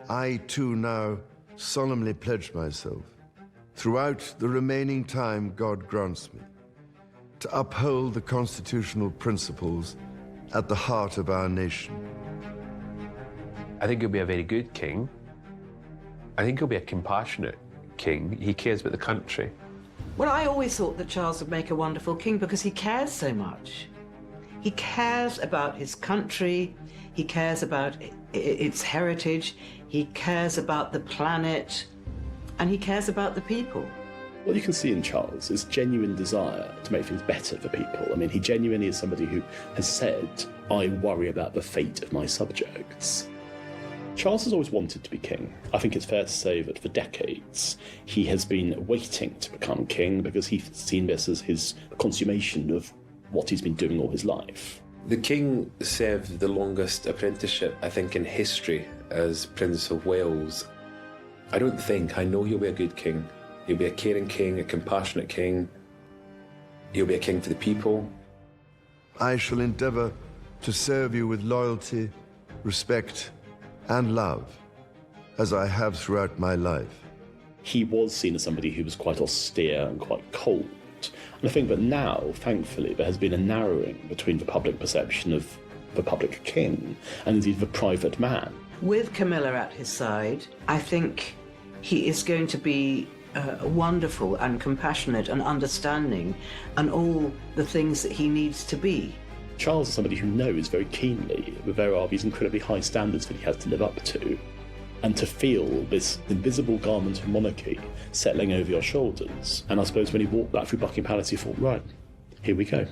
I too now solemnly pledge myself, throughout the remaining time God grants me, to uphold the constitutional principles at the heart of our nation. I think he'll be a very good king. I think he'll be a compassionate king. He cares about the country. Well, I always thought that Charles would make a wonderful king because he cares so much. He cares about his country, he cares about its heritage, he cares about the planet, and he cares about the people. What you can see in Charles is genuine desire to make things better for people. I mean, he genuinely is somebody who has said, I worry about the fate of my subjects. Charles has always wanted to be king. I think it's fair to say that for decades he has been waiting to become king because he's seen this as his consummation of what he's been doing all his life. The king served the longest apprenticeship, I think, in history as Prince of Wales. I know he'll be a good king. He'll be a caring king, a compassionate king. He'll be a king for the people. I shall endeavour to serve you with loyalty, respect, and love, as I have throughout my life. He was seen as somebody who was quite austere and quite cold. And I think that now, thankfully, there has been a narrowing between the public perception of the public king and indeed the private man. With Camilla at his side, I think he is going to be wonderful and compassionate and understanding and all the things that he needs to be. Charles is somebody who knows very keenly that there are these incredibly high standards that he has to live up to. And to feel this invisible garment of monarchy settling over your shoulders. And I suppose when he walked back through Buckingham Palace, he thought, right, here we go.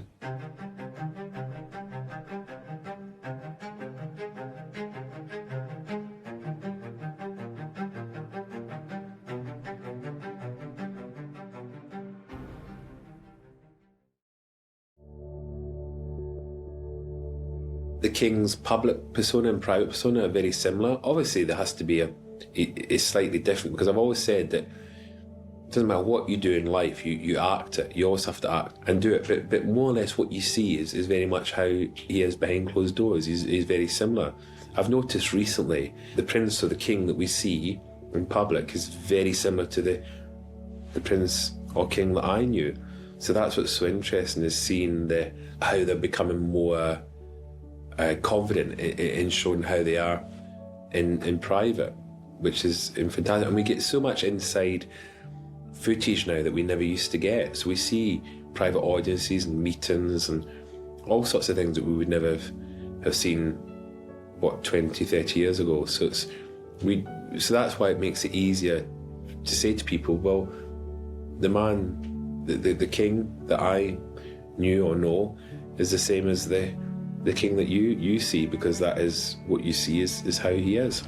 The king's public persona and private persona are very similar. Obviously, there has to be it's slightly different, because I've always said that it doesn't matter what you do in life, you act it. You always have to act and do it. But more or less what you see is very much how he is behind closed doors. He's very similar. I've noticed recently the prince or the king that we see in public is very similar to the prince or king that I knew. So that's what's so interesting, is seeing how they're becoming more confident in showing how they are in private, which is fantastic. And we get so much inside footage now that we never used to get. So we see private audiences and meetings and all sorts of things that we would never have seen, 20, 30 years ago. So so that's why it makes it easier to say to people, well, the man, the king that I knew or know is the same as the king that you see, because that is what you see is how he is.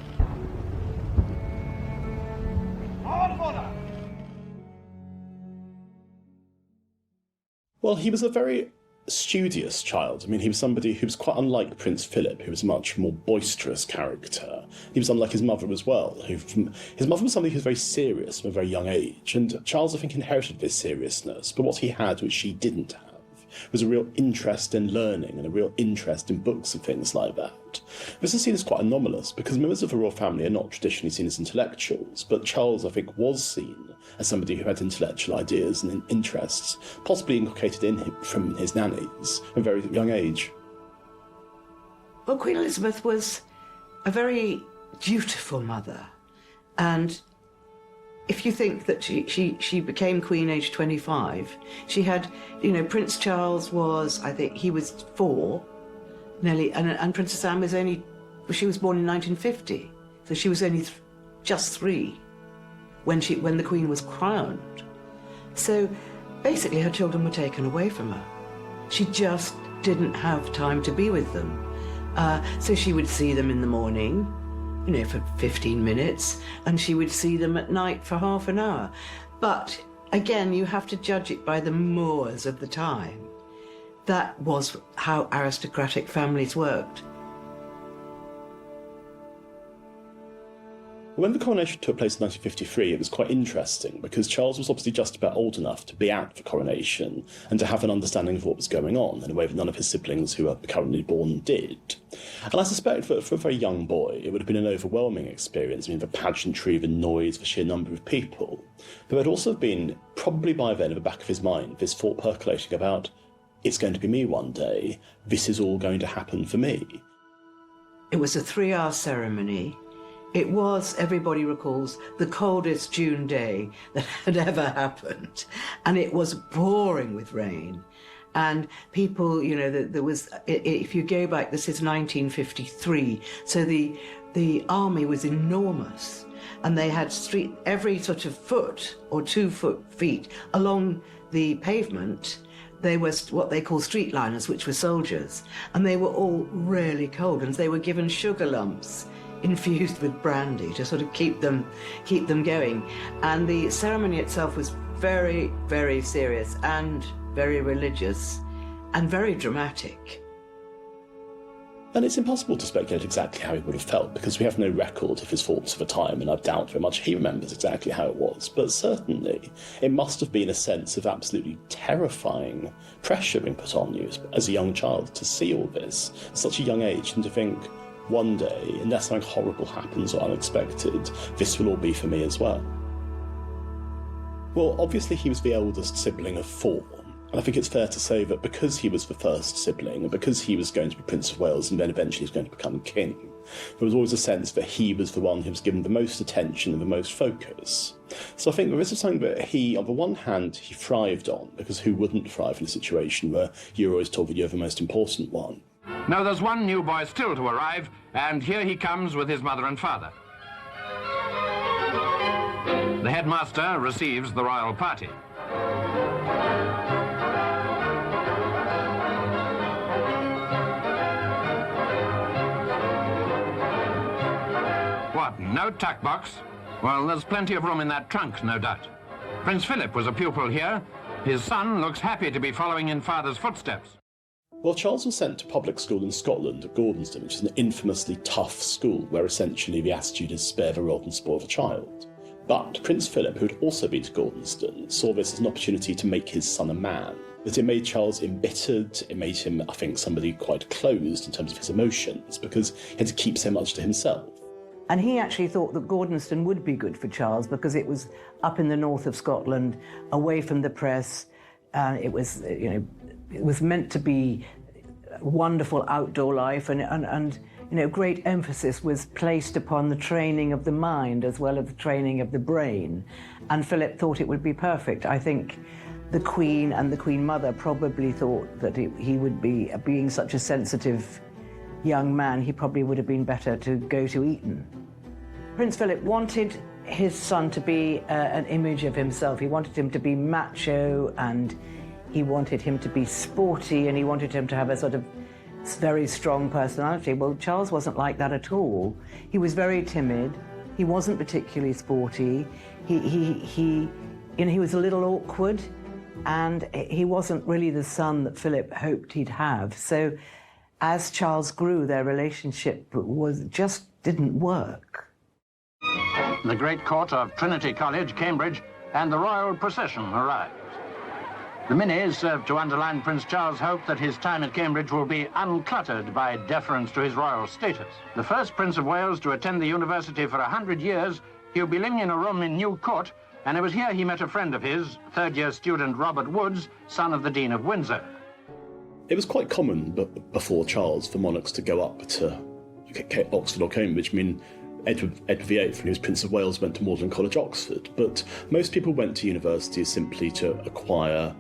Well, he was a very studious child. I mean, he was somebody who was quite unlike Prince Philip, who was a much more boisterous character. He was unlike his mother as well. His mother was somebody who was very serious from a very young age, and Charles, I think, inherited this seriousness, but what he had, which she didn't have, was a real interest in learning and a real interest in books and things like that. This is seen as quite anomalous because members of the royal family are not traditionally seen as intellectuals, but Charles, I think, was seen as somebody who had intellectual ideas and interests, possibly inculcated in him from his nannies at a very young age. Well, Queen Elizabeth was a very dutiful mother, and if you think that she became Queen aged 25, she had, Prince Charles was, I think, he was 4, nearly, and Princess Anne was she was born in 1950, so she was only just 3 when the Queen was crowned. So basically her children were taken away from her. She just didn't have time to be with them. So she would see them in the morning, for 15 minutes, and she would see them at night for half an hour. But again, you have to judge it by the mores of the time. That was how aristocratic families worked. When the coronation took place in 1953, it was quite interesting because Charles was obviously just about old enough to be at the coronation and to have an understanding of what was going on in a way that none of his siblings who were currently born did. And I suspect that for a very young boy, it would have been an overwhelming experience. I mean, the pageantry, the noise, the sheer number of people. But there'd also been, probably by then, in the back of his mind, this thought percolating about, it's going to be me one day, this is all going to happen for me. It was a 3-hour ceremony. It was, everybody recalls, the coldest June day that had ever happened. And it was pouring with rain. And people, you know, there was, if you go back, this is 1953, so the army was enormous. And they had every sort of foot or 2 feet along the pavement, they were what they call streetliners, which were soldiers. And they were all really cold, and they were given sugar lumps infused with brandy to sort of keep them going. And the ceremony itself was very, very serious and very religious and very dramatic. And it's impossible to speculate exactly how he would have felt because we have no record of his thoughts of the time, and I doubt very much he remembers exactly how it was. But certainly it must have been a sense of absolutely terrifying pressure being put on you as a young child to see all this at such a young age and to think, one day, unless something horrible happens or unexpected, this will all be for me as well. Well, obviously he was the eldest sibling of 4, and I think it's fair to say that because he was the first sibling, and because he was going to be Prince of Wales and then eventually he was going to become king, there was always a sense that he was the one who was given the most attention and the most focus. So I think this is something that he, on the one hand, he thrived on, because who wouldn't thrive in a situation where you're always told that you're the most important one? Now there's one new boy still to arrive, and here he comes with his mother and father. The headmaster receives the royal party. What, no tuck box? Well, there's plenty of room in that trunk, no doubt. Prince Philip was a pupil here. His son looks happy to be following in father's footsteps. Well, Charles was sent to public school in Scotland at Gordonston, which is an infamously tough school where essentially the attitude is spare the rod and spoil the child. But Prince Philip, who had also been to Gordonston, saw this as an opportunity to make his son a man. That it made Charles embittered, it made him, I think, somebody quite closed in terms of his emotions, because he had to keep so much to himself. And he actually thought that Gordonston would be good for Charles because it was up in the north of Scotland, away from the press. It was, you know, it was meant to be wonderful outdoor life, and you know, great emphasis was placed upon the training of the mind as well as the training of the brain. And Philip thought it would be perfect. I think the Queen and the Queen Mother probably thought that he would be, being such a sensitive young man, he probably would have been better to go to Eton. Prince Philip wanted his son to be an image of himself. He wanted him to be macho, and he wanted him to be sporty, and he wanted him to have a sort of very strong personality. Well, Charles wasn't like that at all. He was very timid. He wasn't particularly sporty. He was a little awkward, and he wasn't really the son that Philip hoped he'd have. So as Charles grew, their relationship just didn't work. The great court of Trinity College, Cambridge, and the royal procession arrived. The minis served to underline Prince Charles' hope that his time at Cambridge will be uncluttered by deference to his royal status. The first Prince of Wales to attend the university for 100 years, he'll be living in a room in New Court, and it was here he met a friend of his, third-year student Robert Woods, son of the Dean of Windsor. It was quite common before Charles for monarchs to go up to Oxford or Cambridge. I mean, Edward VIII, when he was Prince of Wales, went to Magdalen College, Oxford, but most people went to university simply to acquire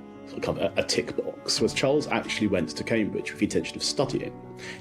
a tick box, whereas Charles actually went to Cambridge with the intention of studying.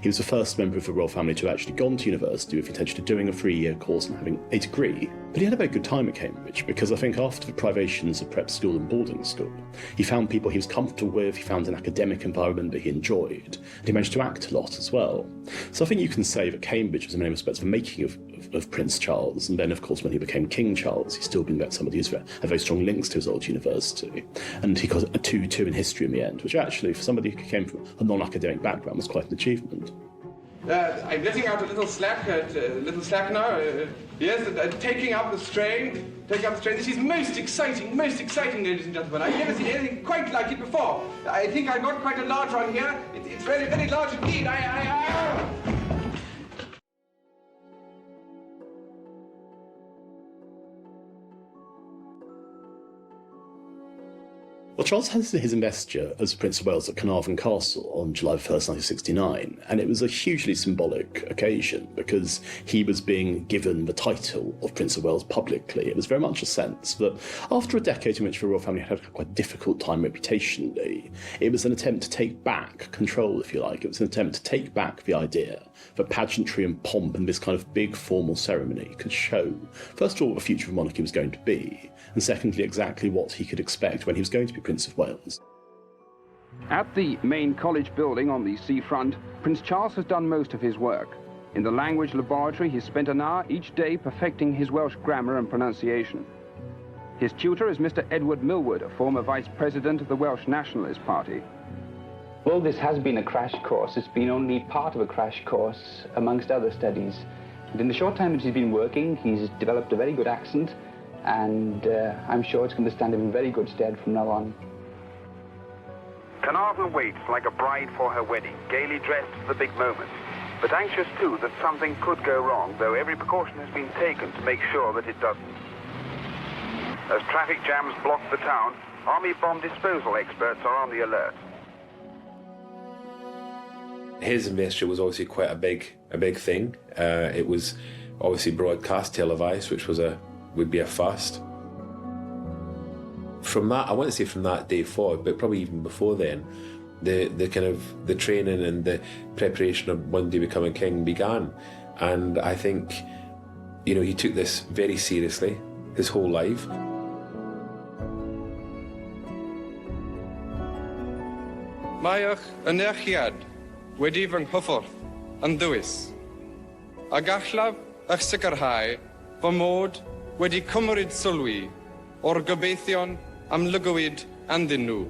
He was the first member of the royal family to have actually gone to university with the intention of doing a 3-year course and having a degree. But he had a very good time at Cambridge, because I think after the privations of prep school and boarding school, he found people he was comfortable with, he found an academic environment that he enjoyed, and he managed to act a lot as well. So I think you can say that Cambridge was in many respects the making of Prince Charles, and then of course when he became King Charles, he's still been somebody who's had very strong links to his old university, and he got a 2-2 in history in the end, which actually for somebody who came from a non-academic background was quite an achievement. I'm letting out a little slack now. Yes, taking up the strain. This is most exciting, ladies and gentlemen. I've never seen anything quite like it before. I think I got quite a large one here. It's very, very large indeed. Well, Charles had his investiture as Prince of Wales at Carnarvon Castle on July 1st, 1969, and it was a hugely symbolic occasion because he was being given the title of Prince of Wales publicly. It was very much a sense that after a decade in which the royal family had had quite a difficult time reputationally, it was an attempt to take back control, if you like. It was an attempt to take back the idea that pageantry and pomp and this kind of big formal ceremony could show, first of all, what the future of monarchy was going to be, and secondly, exactly what he could expect when he was going to be Prince of Wales. At the main college building on the seafront, Prince Charles has done most of his work. In the language laboratory, he's spent an hour each day perfecting his Welsh grammar and pronunciation. His tutor is Mr. Edward Millward, a former vice president of the Welsh Nationalist Party. Well, this has been a crash course. It's been only part of a crash course amongst other studies. And in the short time that he's been working, he's developed a very good accent, and I'm sure it's going to stand him in very good stead from now on. Carnarvon waits like a bride for her wedding, gaily dressed for the big moment, but anxious too that something could go wrong, though every precaution has been taken to make sure that it doesn't. As traffic jams block the town, army bomb disposal experts are on the alert. His investiture was obviously quite a big thing. It was obviously broadcast, televised, which would be a first. From that, I want to say from that day forward, but probably even before then, the kind of the training and the preparation of one day becoming king began. And I think, you know, he took this very seriously his whole life. Mae'ch ynychiad wedi fy nghyffordd yn ddwys, a gallaf eich sicrhau fy mod wedi cymryd sylwi o'r gobeithion am lygwyd anddyn nhw.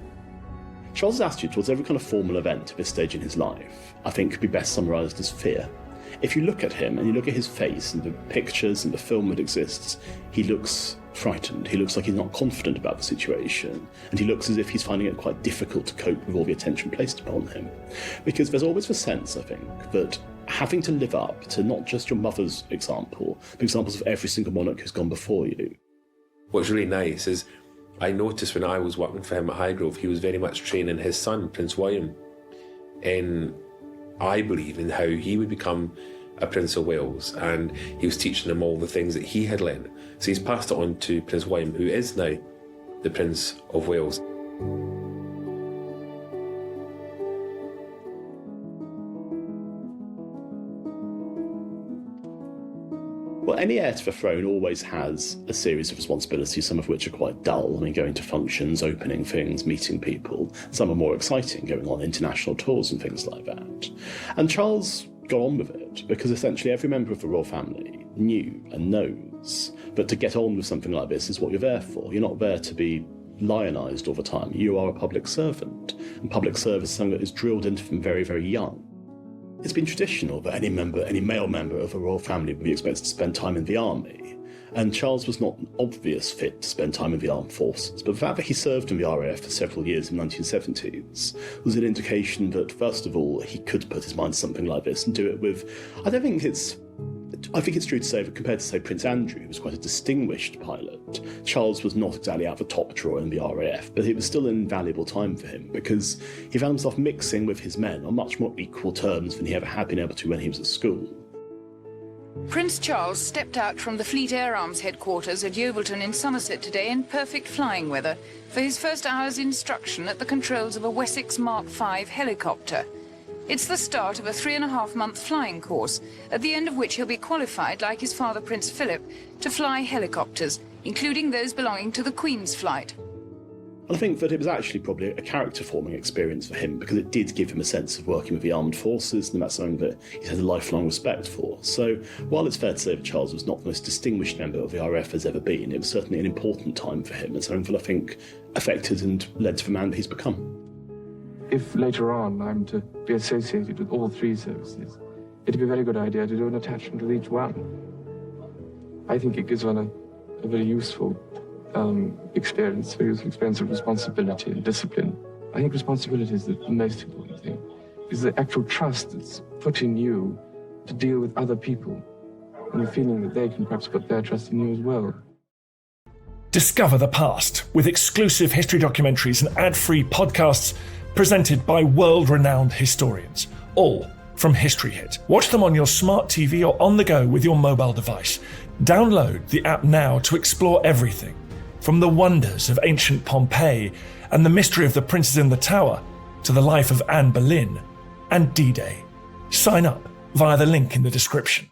Charles' attitude towards every kind of formal event at this stage in his life, I think, could be best summarised as fear. If you look at him and you look at his face and the pictures and the film that exists, he looks frightened. He looks like he's not confident about the situation, and he looks as if he's finding it quite difficult to cope with all the attention placed upon him. Because there's always the sense, I think, that having to live up to not just your mother's example, but examples of every single monarch who's gone before you. What's really nice is I noticed when I was working for him at Highgrove, he was very much training his son, Prince William, in, I believe, in how he would become a Prince of Wales, and he was teaching him all the things that he had learned. So he's passed it on to Prince William, who is now the Prince of Wales. Well, any heir to the throne always has a series of responsibilities, some of which are quite dull. I mean, going to functions, opening things, meeting people. Some are more exciting, going on international tours and things like that. And Charles got on with it because essentially every member of the royal family knew and knows that to get on with something like this is what you're there for. You're not there to be lionised all the time. You are a public servant, and public service is something that is drilled into them very, very young. It's been traditional that any male member of a royal family would be expected to spend time in the army, and Charles was not an obvious fit to spend time in the armed forces, but the fact that he served in the RAF for several years in the 1970s was an indication that, first of all, he could put his mind to something like this and do it with, I think it's true to say that compared to, say, Prince Andrew, who was quite a distinguished pilot, Charles was not exactly out of the top drawer in the RAF, but it was still an invaluable time for him because he found himself mixing with his men on much more equal terms than he ever had been able to when he was at school. Prince Charles stepped out from the Fleet Air Arms headquarters at Yeovilton in Somerset today in perfect flying weather for his first hour's instruction at the controls of a Wessex Mark V helicopter. It's the start of a 3.5-month flying course, at the end of which he'll be qualified, like his father Prince Philip, to fly helicopters, including those belonging to the Queen's flight. I think that it was actually probably a character-forming experience for him because it did give him a sense of working with the armed forces, and that's something that he had a lifelong respect for. So while it's fair to say that Charles was not the most distinguished member of the RAF has ever been, it was certainly an important time for him and something that I think affected and led to the man that he's become. If later on I'm to be associated with all three services, it'd be a very good idea to do an attachment with each one. I think it gives one a very useful experience of responsibility and discipline. I think responsibility is the most important thing. It's the actual trust that's put in you to deal with other people, and the feeling that they can perhaps put their trust in you as well. Discover the past with exclusive history documentaries and ad-free podcasts presented by world-renowned historians, all from History Hit. Watch them on your smart TV or on the go with your mobile device. Download the app now to explore everything, from the wonders of ancient Pompeii and the mystery of the princes in the tower to the life of Anne Boleyn and D-Day. Sign up via the link in the description.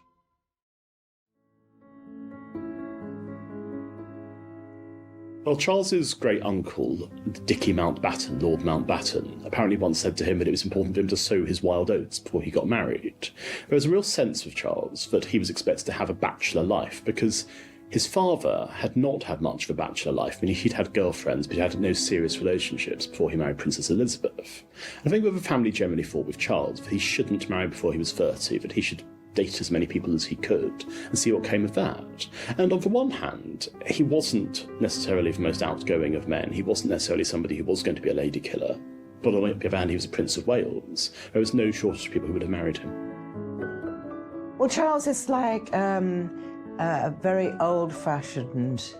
Well, Charles's great uncle, Dickie Mountbatten, Lord Mountbatten, apparently once said to him that it was important for him to sow his wild oats before he got married. There was a real sense of Charles that he was expected to have a bachelor life because his father had not had much of a bachelor life. I mean, he'd had girlfriends, but he had no serious relationships before he married Princess Elizabeth. And I think the family generally thought with Charles that he shouldn't marry before he was 30, that he should date as many people as he could and see what came of that. And on the one hand, he wasn't necessarily the most outgoing of men. He wasn't necessarily somebody who was going to be a lady killer. But on the other hand, he was a Prince of Wales. There was no shortage of people who would have married him. Well, Charles is like a very old-fashioned,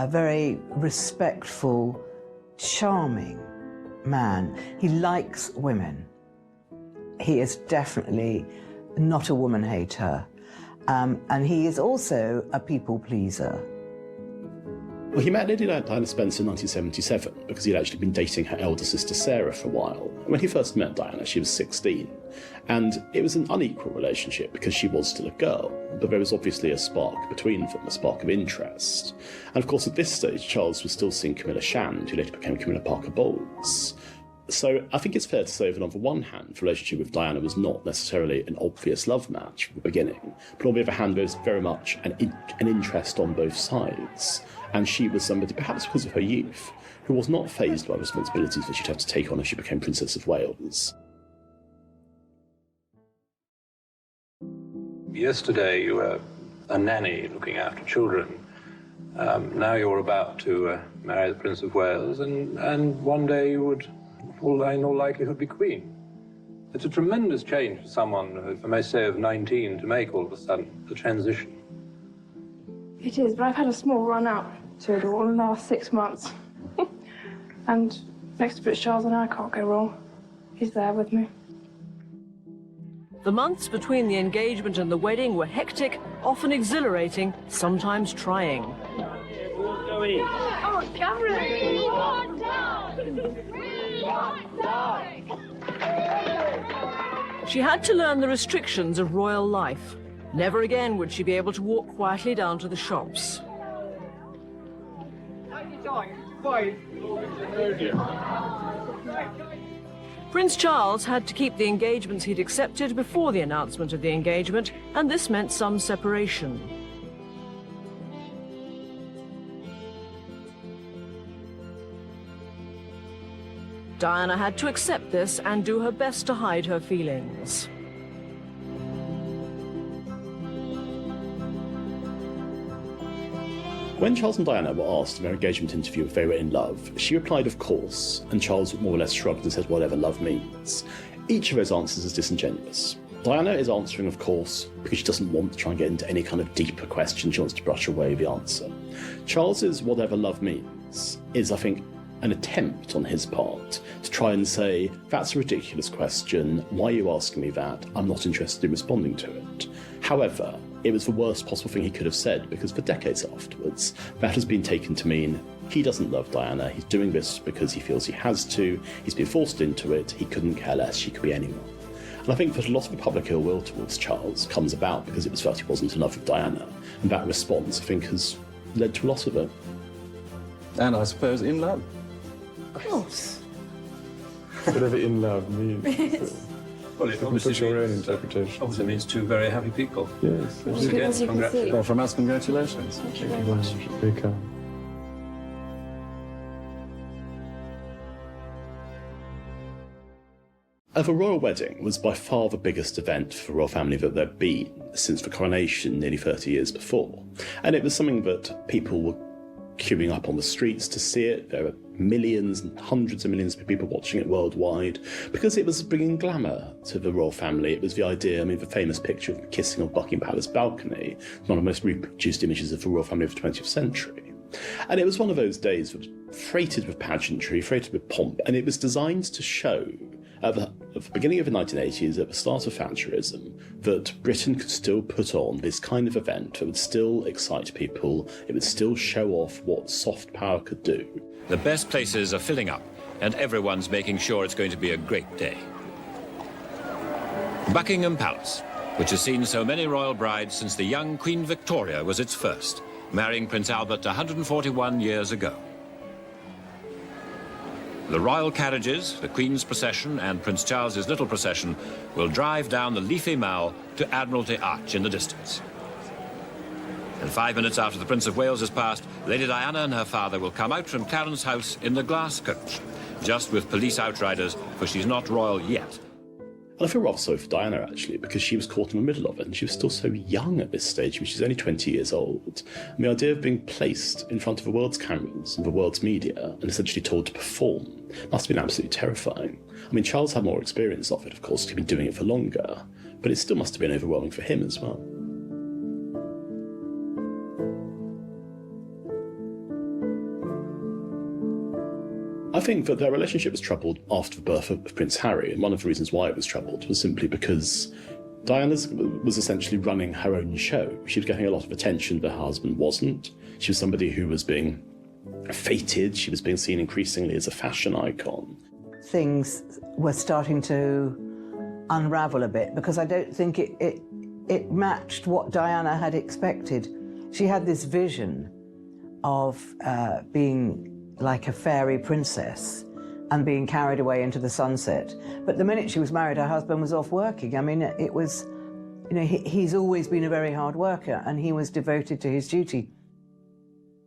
very respectful, charming man. He likes women. He is definitely not a woman hater, and he is also a people pleaser. Well, he met Lady Diana Spencer in 1977 because he'd actually been dating her elder sister Sarah for a while. And when he first met Diana, she was 16, and it was an unequal relationship because she was still a girl, but there was obviously a spark between them, a spark of interest. And of course, at this stage, Charles was still seeing Camilla Shand, who later became Camilla Parker Bowles. So I think it's fair to say that on the one hand, the relationship with Diana was not necessarily an obvious love match from the beginning, but on the other hand, there was very much an interest on both sides. And she was somebody, perhaps because of her youth, who was not fazed by responsibilities that she'd have to take on as she became Princess of Wales. Yesterday you were a nanny looking after children. Now you're about to marry the Prince of Wales, and one day you would, in all likelihood, be Queen. It's a tremendous change for someone, if I may say, of 19 to make all of a sudden the transition. It is, but I've had a small run out to it all in the last 6 months. And next to Prince Charles and I can't go wrong. He's there with me. The months between the engagement and the wedding were hectic, often exhilarating, sometimes trying. Oh, Cameron! She had to learn the restrictions of royal life. Never again would she be able to walk quietly down to the shops. Prince Charles had to keep the engagements he'd accepted before the announcement of the engagement, and this meant some separation. Diana had to accept this and do her best to hide her feelings. When Charles and Diana were asked in their engagement interview if they were in love, she replied, of course, and Charles more or less shrugged and said whatever love means. Each of those answers is disingenuous. Diana is answering, of course, because she doesn't want to try and get into any kind of deeper question. She wants to brush away the answer. Charles's whatever love means is, I think, an attempt on his part to try and say, that's a ridiculous question, why are you asking me that? I'm not interested in responding to it. However, it was the worst possible thing he could have said, because for decades afterwards, that has been taken to mean he doesn't love Diana, he's doing this because he feels he has to, he's been forced into it, he couldn't care less, she could be anyone. And I think that a lot of the public ill will towards Charles comes about because it was felt he wasn't in love with Diana, and that response, I think, has led to a lot of it. And I suppose in love. Of course. Whatever in love means. Well, it obviously put your own interpretation. Obviously means two very happy people. Yes. Once again, congratulations. Well, from us, congratulations. Thank you very much. Big a royal wedding was by far the biggest event for the royal family that there'd been since the coronation nearly 30 years before. And it was something that people were queuing up on the streets to see it. There were millions and hundreds of millions of people watching it worldwide because it was bringing glamour to the royal family. It was the idea, the famous picture of kissing on Buckingham Palace balcony, one of the most reproduced images of the royal family of the 20th century. And it was one of those days that was freighted with pageantry, freighted with pomp, and it was designed to show at the beginning of the 1980s, at the start of Thatcherism, that Britain could still put on this kind of event that would still excite people, it would still show off what soft power could do. The best places are filling up, and everyone's making sure it's going to be a great day. Buckingham Palace, which has seen so many royal brides since the young Queen Victoria was its first, marrying Prince Albert 141 years ago. The royal carriages, the Queen's procession and Prince Charles's little procession will drive down the leafy Mall to Admiralty Arch in the distance. And 5 minutes after the Prince of Wales has passed, Lady Diana and her father will come out from Clarence House in the glass coach, just with police outriders, for she's not royal yet. And I feel rather sorry for Diana, actually, because she was caught in the middle of it, and she was still so young at this stage. She's only 20 years old. And the idea of being placed in front of the world's cameras and the world's media and essentially told to perform must have been absolutely terrifying. Charles had more experience of it, of course, he'd been doing it for longer, but it still must have been overwhelming for him as well. I think that their relationship was troubled after the birth of Prince Harry, and one of the reasons why it was troubled was simply because Diana was essentially running her own show. She was getting a lot of attention, but her husband wasn't. She was somebody who was being feted, she was being seen increasingly as a fashion icon. Things were starting to unravel a bit because I don't think it matched what Diana had expected. She had this vision of being like a fairy princess and being carried away into the sunset. But the minute she was married, her husband was off working. It was, he's always been a very hard worker and he was devoted to his duty.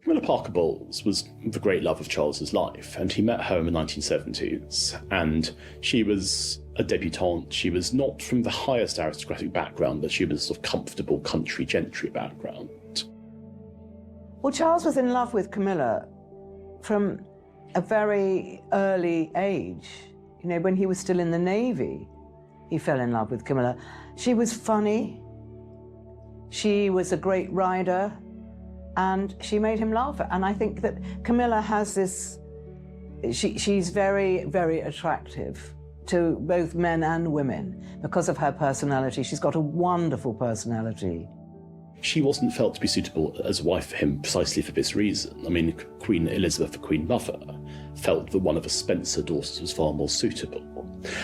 Camilla Parker Bowles was the great love of Charles's life, and he met her in the 1970s, and she was a debutante. She was not from the highest aristocratic background, but she was a sort of comfortable country gentry background. Well, Charles was in love with Camilla from a very early age. When he was still in the Navy, he fell in love with Camilla. She was funny, she was a great rider, and she made him laugh. And I think that Camilla has this, she's very, very attractive to both men and women because of her personality. She's got a wonderful personality. She wasn't felt to be suitable as a wife for him precisely for this reason. Queen Elizabeth, the Queen Mother, felt that one of the Spencer daughters was far more suitable.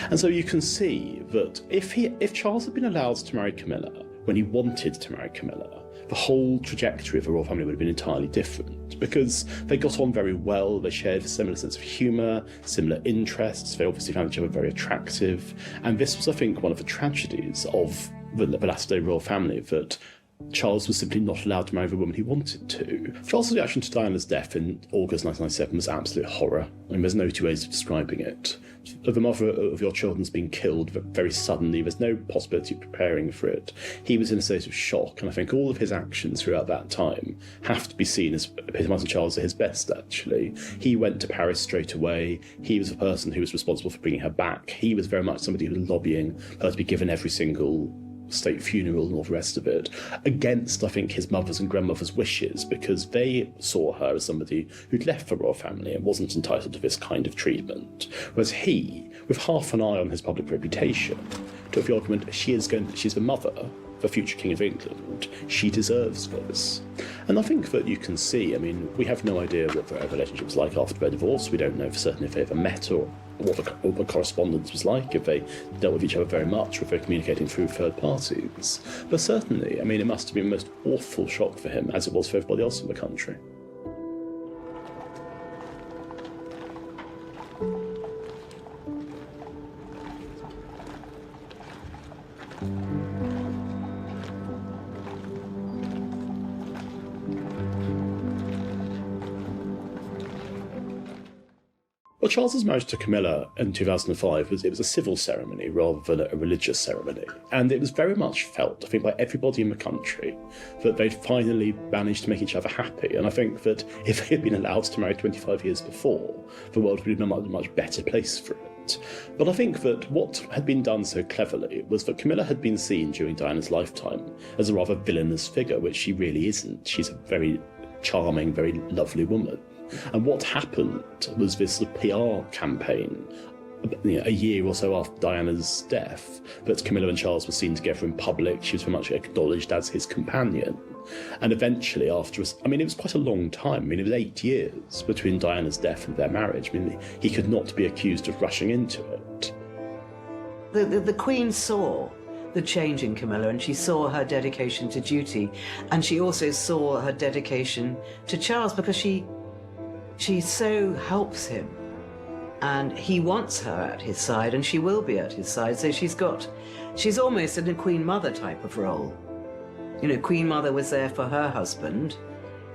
And so you can see that if Charles had been allowed to marry Camilla when he wanted to marry Camilla, the whole trajectory of the royal family would have been entirely different, because they got on very well, they shared a similar sense of humour, similar interests, they obviously found each other very attractive, and this was, I think, one of the tragedies of the latter-day royal family, that Charles was simply not allowed to marry the woman he wanted to. Charles' reaction to Diana's death in August 1997 was absolute horror. There's no two ways of describing it. The mother of your children's been killed very suddenly, there's no possibility of preparing for it. He was in a state of shock, and I think all of his actions throughout that time have to be seen as epitomising Charles at his best, actually. He went to Paris straight away. He was the person who was responsible for bringing her back. He was very much somebody who was lobbying her to be given every single state funeral and all the rest of it, against, I think, his mother's and grandmother's wishes, because they saw her as somebody who'd left the royal family and wasn't entitled to this kind of treatment. Whereas he, with half an eye on his public reputation, took the argument she's the mother of the future King of England. She deserves this. And I think that you can see, we have no idea what their relationship was like after their divorce. We don't know for certain if they ever met or what the correspondence was like, if they dealt with each other very much, or if they were communicating through third parties. But certainly, it must have been the most awful shock for him, as it was for everybody else in the country. Well, Charles's marriage to Camilla in 2005 was a civil ceremony rather than a religious ceremony. And it was very much felt, I think, by everybody in the country that they'd finally managed to make each other happy. And I think that if they had been allowed to marry 25 years before, the world would have been a much better place for it. But I think that what had been done so cleverly was that Camilla had been seen during Diana's lifetime as a rather villainous figure, which she really isn't. She's a very charming, very lovely woman. And what happened was this PR campaign, a year or so after Diana's death, that Camilla and Charles were seen together in public. She was very much acknowledged as his companion. And eventually, it was quite a long time. It was 8 years between Diana's death and their marriage. He could not be accused of rushing into it. The Queen saw the change in Camilla, and she saw her dedication to duty, and she also saw her dedication to Charles, because she so helps him, and he wants her at his side, and she will be at his side. So she's almost in a Queen Mother type of role. Queen Mother was there for her husband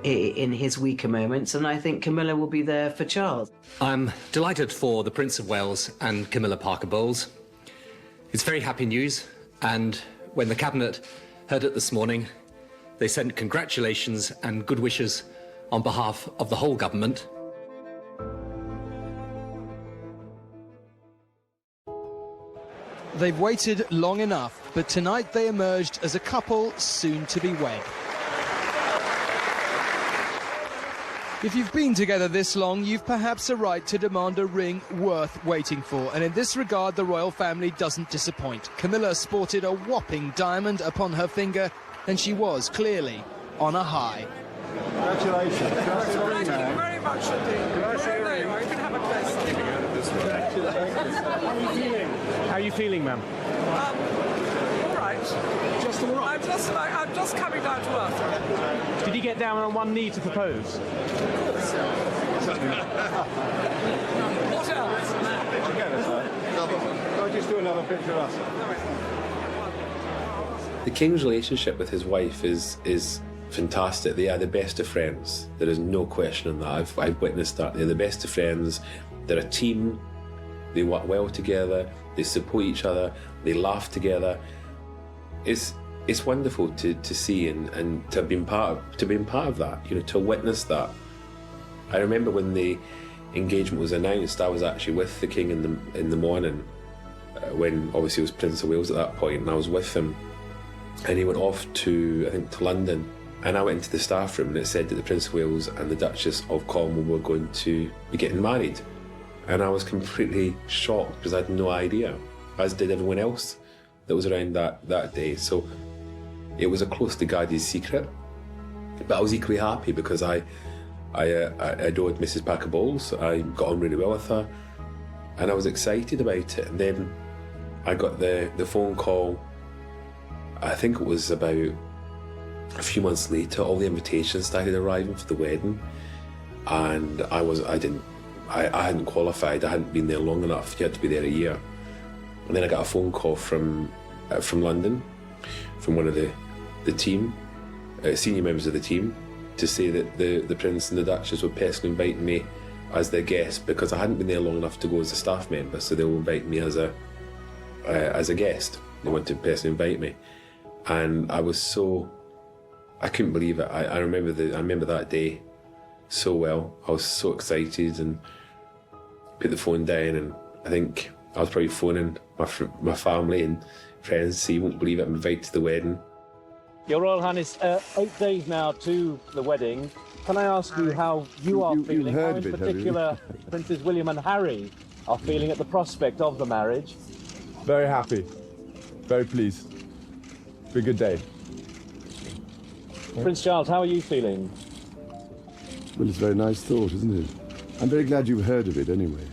in his weaker moments, and I think Camilla will be there for Charles. I'm delighted for the Prince of Wales and Camilla Parker Bowles. It's very happy news, and when the Cabinet heard it this morning, they sent congratulations and good wishes on behalf of the whole government. They've waited long enough, but tonight they emerged as a couple soon to be wed. If you've been together this long, you've perhaps a right to demand a ring worth waiting for, and in this regard the royal family doesn't disappoint. Camilla sported a whopping diamond upon her finger, and she was clearly on a high. Congratulations. Thank you very much indeed. Can I see your ring? You can have a close. How are you feeling, ma'am? All right. Just all right? I'm just coming down to earth. Did you get down on one knee to propose? What else? I'll just do another picture of us. The King's relationship with his wife is fantastic. They are the best of friends. There is no question on that. I've witnessed that. They're the best of friends. They're a team. They work well together. They support each other. They laugh together. It's wonderful to see and to have been part of that. To witness that. I remember when the engagement was announced, I was actually with the King in the morning, when obviously he was Prince of Wales at that point, and I was with him, and he went off to London, and I went into the staff room, and it said that the Prince of Wales and the Duchess of Cornwall were going to be getting married, and I was completely shocked because I had no idea, as did everyone else that was around that day. So it was a closely guarded secret, but I was equally happy because I adored Mrs. Parker Bowles. I got on really well with her, and I was excited about it. And then I got the phone call. I think it was about a few months later. All the invitations started arriving for the wedding, and I hadn't qualified. I hadn't been there long enough. You had to be there a year. And then I got a phone call from London, from one of the team, senior members of the team, to say that the Prince and the Duchess were personally inviting me as their guest because I hadn't been there long enough to go as a staff member, so they were inviting me as a guest. They wanted to personally invite me, and I couldn't believe it. I remember that day so well. I was so excited and put the phone down, and I think I was probably phoning my family and friends, so you won't believe it, I'm invited to the wedding. Your Royal Highness, 8 days now to the wedding. Can I ask you how you are feeling? How in particular Princes William and Harry are feeling at the prospect of the marriage? Very happy. Very pleased. Be a good day. Prince Charles, how are you feeling? Well, it's a very nice thought, isn't it? I'm very glad you've heard of it anyway.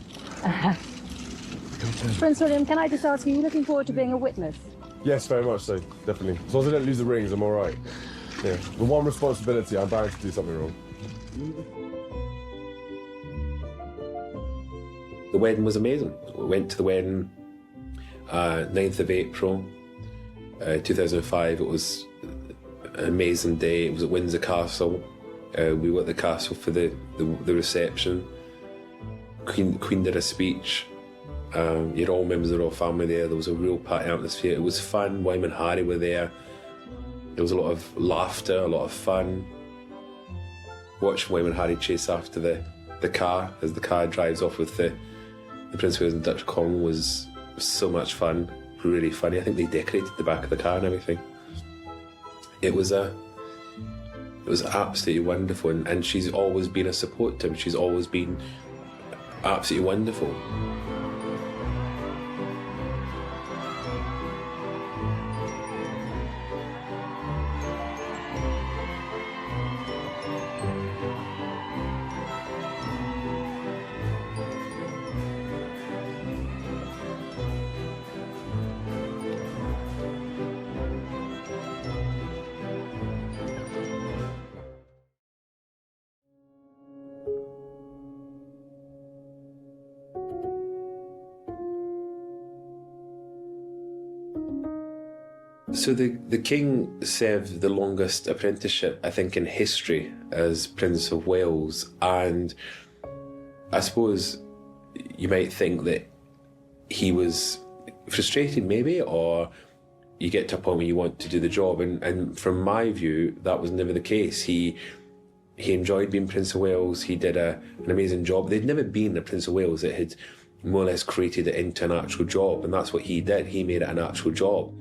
Prince William, can I just ask you, are you looking forward to being a witness? Yes, very much so, definitely. As long as I don't lose the rings, I'm all right. Yeah. The one responsibility, I'm bound to do something wrong. The wedding was amazing. We went to the wedding 9th of April 2005. It was an amazing day. It was at Windsor Castle. We were at the castle for the reception. Queen did a speech. You had all members of the royal family there. There was a real party atmosphere. It was fun. William and Harry were there. There was a lot of laughter, a lot of fun. Watching William and Harry chase after the car as the car drives off with the Prince of Wales and Dutch Cornwall was so much fun, really funny. I think they decorated the back of the car and everything. It was absolutely wonderful, and she's always been a support to him. She's always been absolutely wonderful. So the King served the longest apprenticeship, I think, in history as Prince of Wales, and I suppose you might think that he was frustrated maybe, or you get to a point where you want to do the job, and from my view, that was never the case. He enjoyed being Prince of Wales. He did an amazing job. There'd never been a Prince of Wales that had more or less created it into an actual job, and that's what he did. He made it an actual job.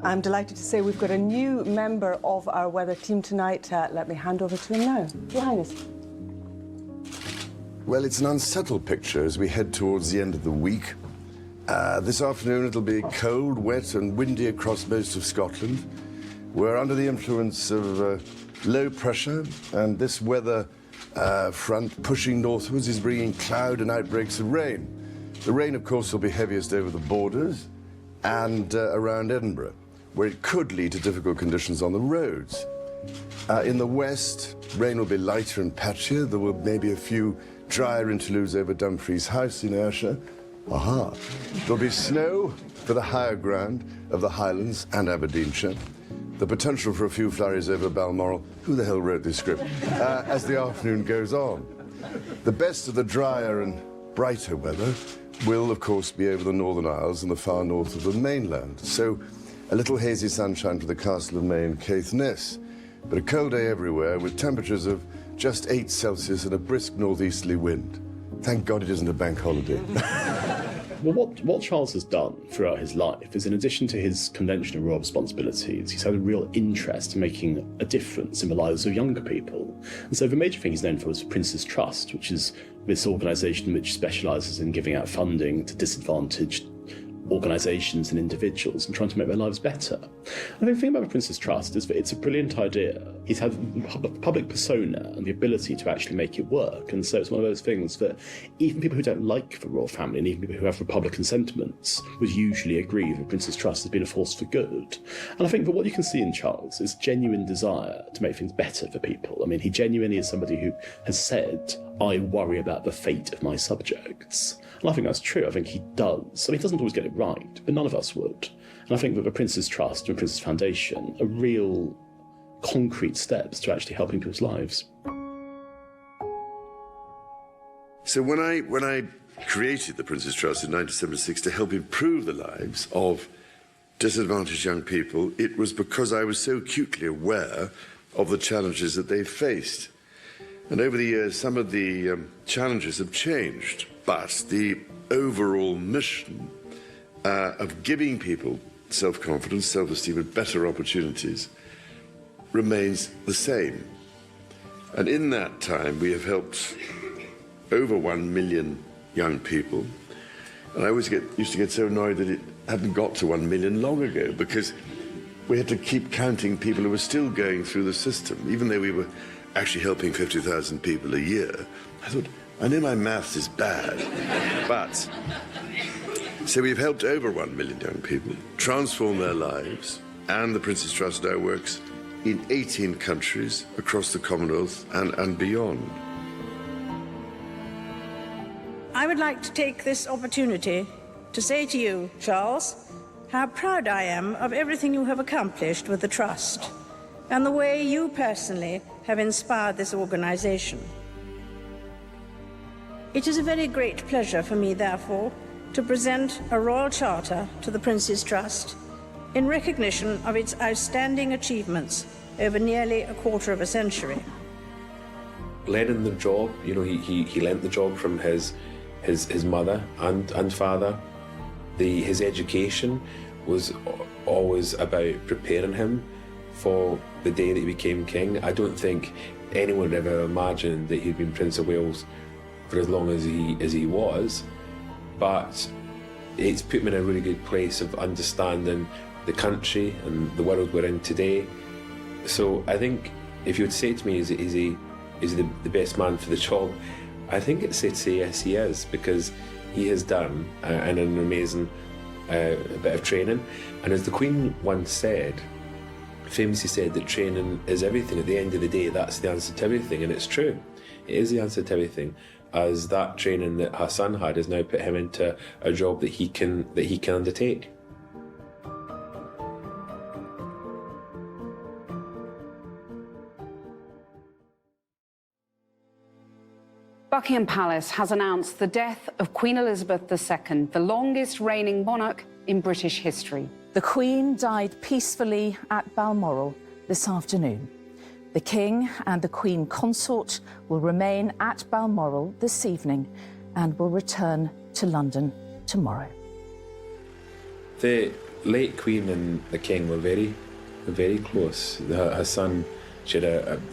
I'm delighted to say we've got a new member of our weather team tonight. Let me hand over to him now. Your Highness. Well, it's an unsettled picture as we head towards the end of the week. This afternoon it'll be cold, wet and windy across most of Scotland. We're under the influence of low pressure, and this weather front pushing northwards is bringing cloud and outbreaks of rain. The rain, of course, will be heaviest over the borders and around Edinburgh, where it could lead to difficult conditions on the roads. In the west, rain will be lighter and patchier. There will maybe a few drier interludes over Dumfries House in Ayrshire. Aha! There'll be snow for the higher ground of the Highlands and Aberdeenshire. The potential for a few flurries over Balmoral. Who the hell wrote this script? As the afternoon goes on. The best of the drier and brighter weather will, of course, be over the Northern Isles and the far north of the mainland. So, a little hazy sunshine for the Castle of May and Caithness, but a cold day everywhere with temperatures of just 8 Celsius and a brisk northeasterly wind. Thank God it isn't a bank holiday. Well, what Charles has done throughout his life is, in addition to his conventional royal responsibilities, he's had a real interest in making a difference in the lives of younger people. And so the major thing he's known for is Prince's Trust, which is this organisation which specialises in giving out funding to disadvantaged organisations and individuals and trying to make their lives better. And the thing about the Prince's Trust is that it's a brilliant idea. He's had a public persona and the ability to actually make it work. And so it's one of those things that even people who don't like the royal family and even people who have Republican sentiments would usually agree that Prince's Trust has been a force for good. And I think that what you can see in Charles is genuine desire to make things better for people. I mean, he genuinely is somebody who has said, I worry about the fate of my subjects. And I think that's true. I think he does. I mean, he doesn't always get it right, but none of us would. And I think that the Prince's Trust and Prince's Foundation are real concrete steps to actually helping people's lives. So when I created the Prince's Trust in 1976 to help improve the lives of disadvantaged young people, it was because I was so acutely aware of the challenges that they faced. And over the years, some of the challenges have changed, but the overall mission of giving people self-confidence, self-esteem, and better opportunities remains the same. And in that time, we have helped over 1 million young people. And I always used to get so annoyed that it hadn't got to 1 million long ago, because we had to keep counting people who were still going through the system, even though we were actually helping 50,000 people a year. I thought, I know my maths is bad, but... So we've helped over 1 million young people transform their lives, and the Prince's Trust now works in 18 countries across the Commonwealth and beyond. I would like to take this opportunity to say to you, Charles, how proud I am of everything you have accomplished with the Trust and the way you personally have inspired this organisation. It is a very great pleasure for me, therefore, to present a Royal Charter to the Prince's Trust in recognition of its outstanding achievements over nearly a quarter of a century. Learning the job, you know, he learnt the job from his mother and father. His education was always about preparing him for the day that he became king. I don't think anyone would ever imagined that he'd been Prince of Wales for as long as he was, but it's put him in a really good place of understanding the country and the world we're in today. So I think if you would say to me, is he the best man for the job, I think it's safe to say yes, he is, because he has done an amazing bit of training. And as the Queen once said, famously said, that training is everything. At the end of the day, that's the answer to everything, and it's true. It is the answer to everything, as that training that her son had has now put him into a job that he can undertake. Buckingham Palace has announced the death of Queen Elizabeth II, the longest reigning monarch in British history. The Queen died peacefully at Balmoral this afternoon. The King and the Queen Consort will remain at Balmoral this evening and will return to London tomorrow. The late Queen and the King were very close. Her son, she had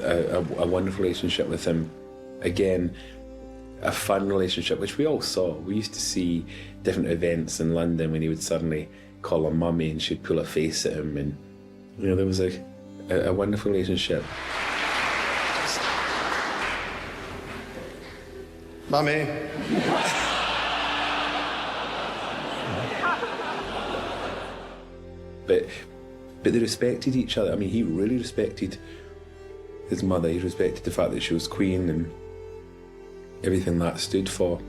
a wonderful relationship with him. Again, a fun relationship, which we all saw. We used to see different events in London when he would suddenly call her mummy and she'd pull a face at him, and you know, there was a wonderful relationship. Mummy. But they respected each other. I mean, he really respected his mother. He respected the fact that she was Queen and everything that stood for.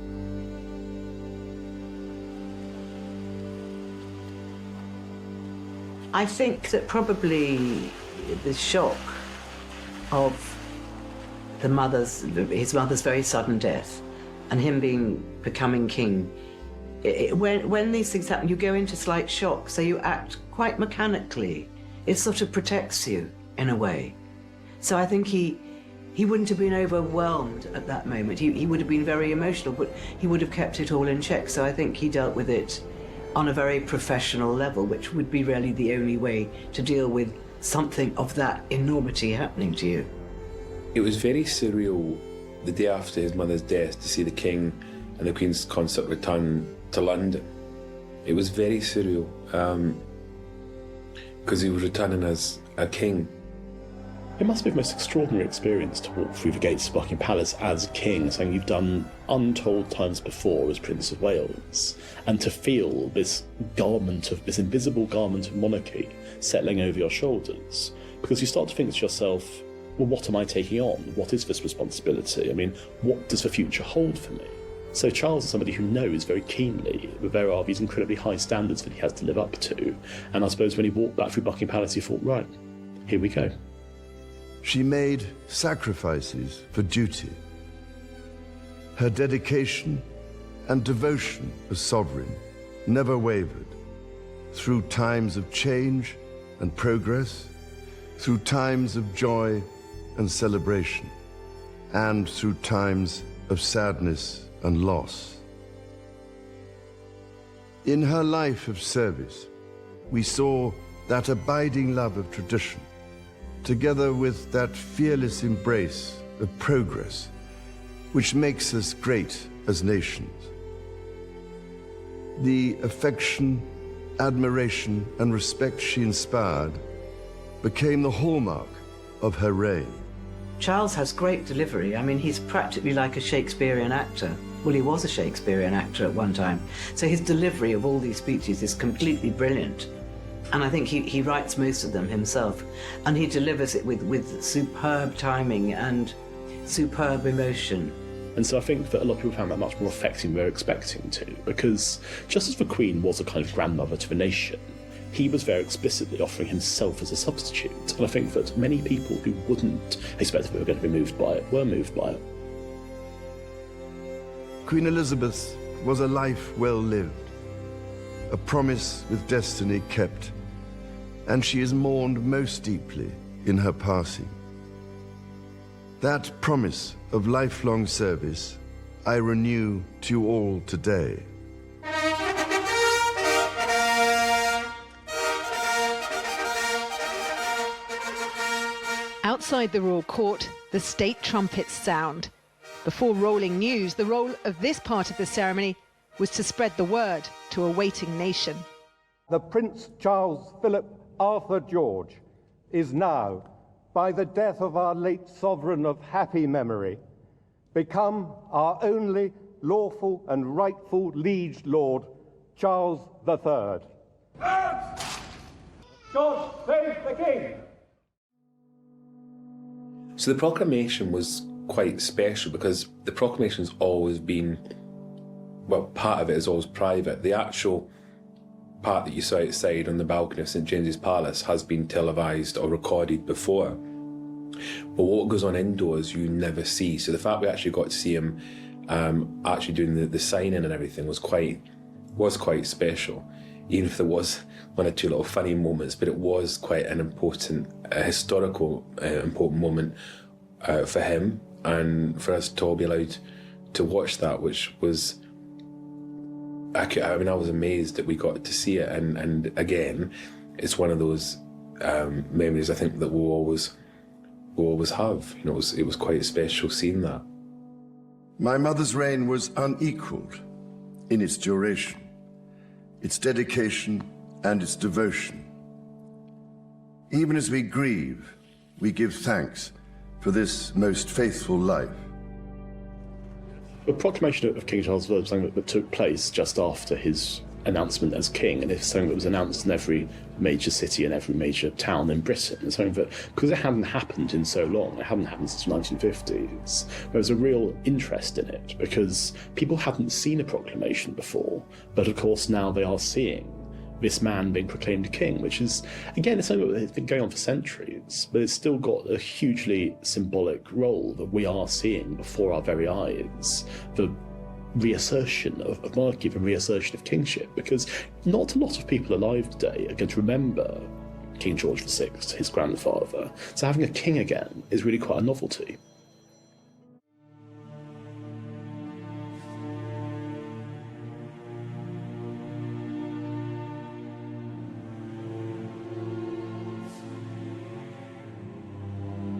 I think that probably the shock of his mother's very sudden death and him becoming king, when these things happen, you go into slight shock, so you act quite mechanically. It sort of protects you in a way. So I think he wouldn't have been overwhelmed at that moment. He would have been very emotional, but he would have kept it all in check. So I think he dealt with it on a very professional level, which would be really the only way to deal with something of that enormity happening to you. It was very surreal the day after his mother's death to see the King and the Queen's consort return to London. It was very surreal because he was returning as a king. It must be the most extraordinary experience to walk through the gates of Buckingham Palace as king, something you've done untold times before as Prince of Wales, and to feel this invisible garment of monarchy settling over your shoulders, because you start to think to yourself, well, what am I taking on? What is this responsibility? I mean, what does the future hold for me? So Charles is somebody who knows very keenly that there are these incredibly high standards that he has to live up to, and I suppose when he walked back through Buckingham Palace, he thought, right, here we go. She made sacrifices for duty. Her dedication and devotion as sovereign never wavered. Through times of change and progress, through times of joy and celebration, and through times of sadness and loss. In her life of service, we saw that abiding love of tradition, together with that fearless embrace of progress, which makes us great as nations. The affection, admiration, and respect she inspired became the hallmark of her reign. Charles has great delivery. I mean, he's practically like a Shakespearean actor. Well, he was a Shakespearean actor at one time. So his delivery of all these speeches is completely brilliant. And I think he writes most of them himself. And he delivers it with superb timing and superb emotion. And so I think that a lot of people found that much more affecting than they were expecting to, because just as the Queen was a kind of grandmother to the nation, he was very explicitly offering himself as a substitute. And I think that many people who wouldn't expect that they were going to be moved by it were moved by it. Queen Elizabeth was a life well lived, a promise with destiny kept, and she is mourned most deeply in her passing. That promise of lifelong service I renew to you all today. Outside the royal court, the state trumpets sound. Before rolling news, the role of this part of the ceremony was to spread the word to a waiting nation. The Prince Charles Philip Arthur George is now, by the death of our late sovereign of happy memory, become our only lawful and rightful liege lord, Charles III. God save the King! So the proclamation was quite special because the proclamation's always been, well, part of it is always private. The actual part that you saw outside on the balcony of St James's Palace has been televised or recorded before. But what goes on indoors you never see. So the fact we actually got to see him actually doing the signing and everything was quite special. Even if there was one or two little funny moments, but it was quite an important, historical, important moment for him and for us to all be allowed to watch that, which was, I was amazed that we got to see it. And again, it's one of those memories I think that we'll always have. You know, it was quite special seeing that. My mother's reign was unequaled in its duration, its dedication and its devotion. Even as we grieve, we give thanks for this most faithful life. The proclamation of King Charles III was something that took place just after his announcement as king, and it's something that was announced in every major city and every major town in Britain. It's something that, because it hadn't happened in so long, it hadn't happened since the 1950s, there was a real interest in it because people hadn't seen a proclamation before, but of course now they are seeing this man being proclaimed king, which is, again, it's something that's been going on for centuries, but it's still got a hugely symbolic role that we are seeing before our very eyes. The reassertion of monarchy, the reassertion of kingship, because not a lot of people alive today are going to remember King George VI, his grandfather. So having a king again is really quite a novelty.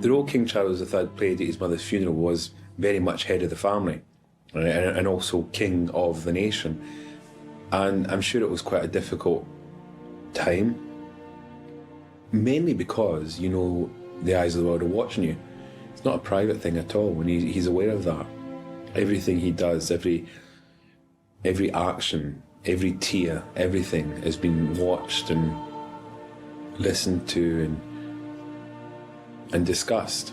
The role King Charles III played at his mother's funeral was very much head of the family, right, and also king of the nation. And I'm sure it was quite a difficult time, mainly because, you know, the eyes of the world are watching you. It's not a private thing at all, and he's aware of that. Everything he does, every action, every tear, everything has been watched and listened to and discussed.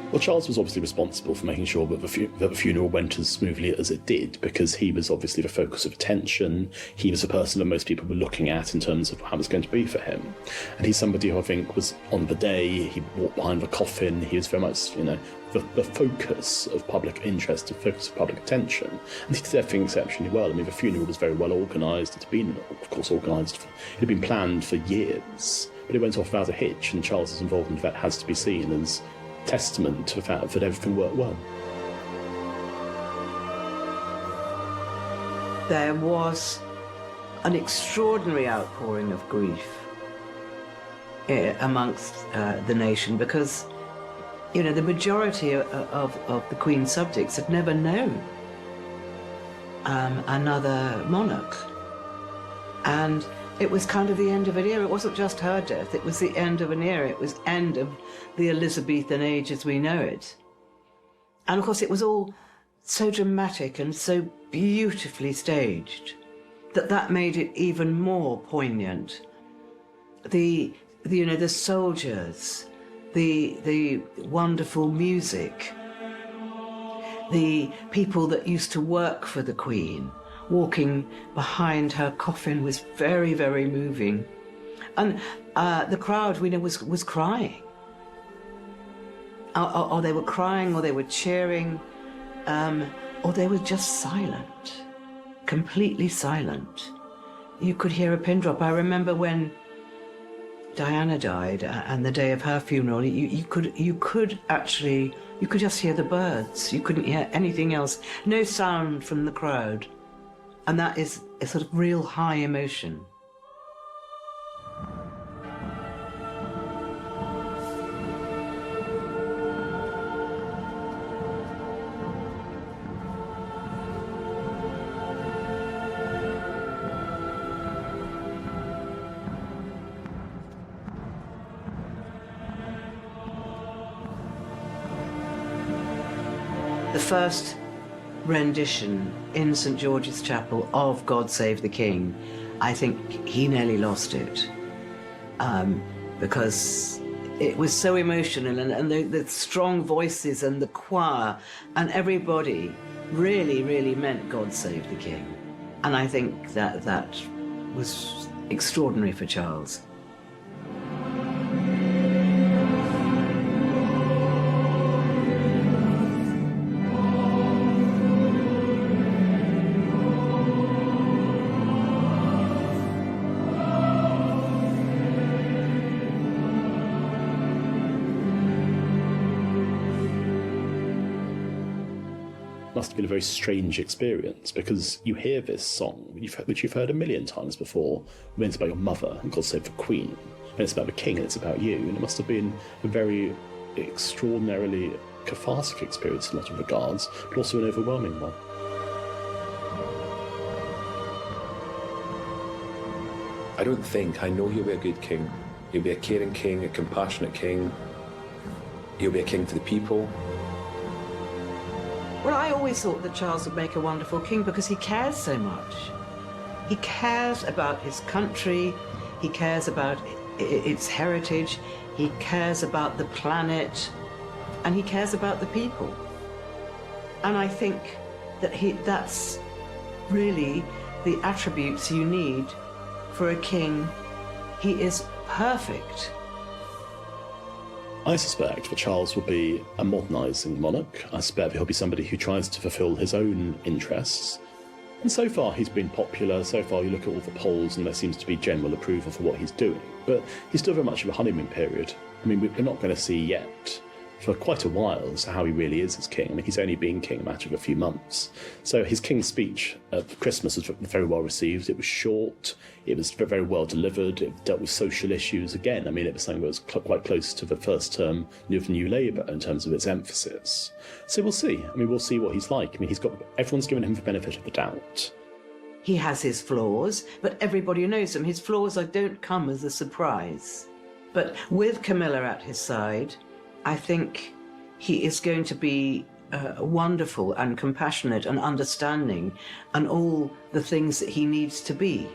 Well, Charles was obviously responsible for making sure that the funeral went as smoothly as it did, because he was obviously the focus of attention. He was the person that most people were looking at in terms of how it was going to be for him. And he's somebody who I think was on the day, he walked behind the coffin, he was very much, you know, the focus of public interest, the focus of public attention. And he did everything exceptionally well. I mean, the funeral was very well organised. It had been, of course, organised, it had been planned for years, but it went off without a hitch, and Charles's involvement in that has to be seen as testament to the fact that everything worked well. There was an extraordinary outpouring of grief amongst the nation because, you know, the majority of the Queen's subjects had never known another monarch. And it was kind of the end of an era. It wasn't just her death, it was the end of an era. It was end of the Elizabethan age as we know it. And of course it was all so dramatic and so beautifully staged that made it even more poignant. The soldiers, the wonderful music, the people that used to work for the Queen, walking behind her coffin was very, very moving. And the crowd, we know, was crying. Or they were crying, or they were cheering. or they were just silent, completely silent. You could hear a pin drop. I remember when Diana died and the day of her funeral, you could just hear the birds. You couldn't hear anything else. No sound from the crowd. And that is a sort of real high emotion. The first rendition in St. George's Chapel of God Save the King, I think he nearly lost it because it was so emotional, and the strong voices and the choir and everybody really, really meant God Save the King. And I think that was extraordinary for Charles. Must have been a very strange experience, because you hear this song, which you've heard a million times before, when it's about your mother and God Save the Queen, and it's about the King and it's about you, and it must have been a very extraordinarily cathartic experience in a lot of regards, but also an overwhelming one. I know he'll be a good king. He'll be a caring king, a compassionate king. He'll be a king for the people. Well, I always thought that Charles would make a wonderful king because he cares so much. He cares about his country, he cares about its heritage, he cares about the planet, and he cares about the people. And I think that that's really the attributes you need for a king. He is perfect. I suspect that Charles will be a modernising monarch. I suspect he'll be somebody who tries to fulfil his own interests. And so far he's been popular. So far you look at all the polls and there seems to be general approval for what he's doing. But he's still very much of a honeymoon period. I mean, we're not going to see yet for quite a while as to how he really is as king. I mean, he's only been king a matter of a few months. So his king's speech at Christmas was very well received. It was short, it was very well delivered, it dealt with social issues. Again, I mean, it was something that was quite close to the first term of New Labour in terms of its emphasis. So we'll see. I mean, we'll see what he's like. I mean, everyone's given him the benefit of the doubt. He has his flaws, but everybody knows them. His flaws don't come as a surprise. But with Camilla at his side, I think he is going to be wonderful and compassionate and understanding and all the things that he needs to be.